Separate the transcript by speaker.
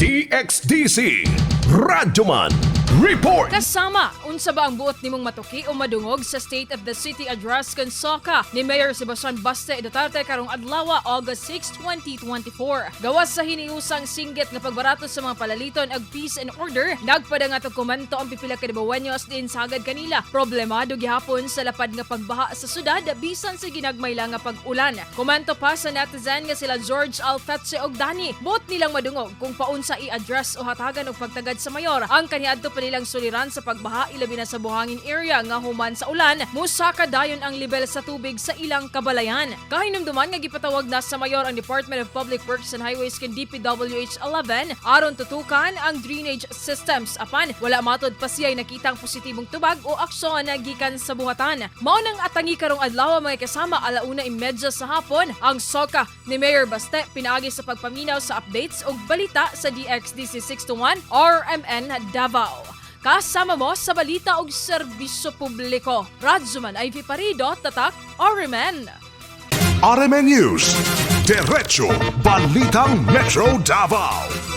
Speaker 1: DXDC RadyoMaN Report.
Speaker 2: Kasama, unsa ba ang buot nimong matuki o madungog sa State of the City Address kan Soca ni Mayor Sebastian Baste Duterte karong adlaw August 6, 2024. Gawas sa hiniusang singgit nga pagbarato sa mga palaliton ag peace and order, nagpadang atong komento ang pipila ka Dabawenyos din sagad kanila. Problemado gihapon sa lapad nga pagbaha sa syudad bisan sa ginagmayla nga pag-ulan. Komento pa sa netizen nga sila George Alfetse og Dani, buot nilang madungog kung paunsa i-address o hatagan og pagtagad sa mayor ang kaniadto pa nilang suliran sa pagbaha ilabi na sa buhangin area nga human sa ulan, musaka dayon ang level sa tubig sa ilang kabalayan. Kahinumduman nga gipatawag na sa mayor ang Department of Public Works and Highways ken DPWH 11 aron tutukan ang drainage systems apan wala matod pa siya'y nakitang positibong tubag o aksyon na gikan sa buhatan. Mao nang atangi karong adlaw mga kasama 1:30 sa hapon ang Soca ni Mayor Baste pinaagi sa pagpaminaw sa updates ug balita sa DXDC 621 RMN Davao. Kasama mo sa balita ug serbisyo publiko. RadyoMaN Ivy Parido, tatak RadyoMaN.
Speaker 1: RadyoMaN News, Diretso Balitang Metro Davao.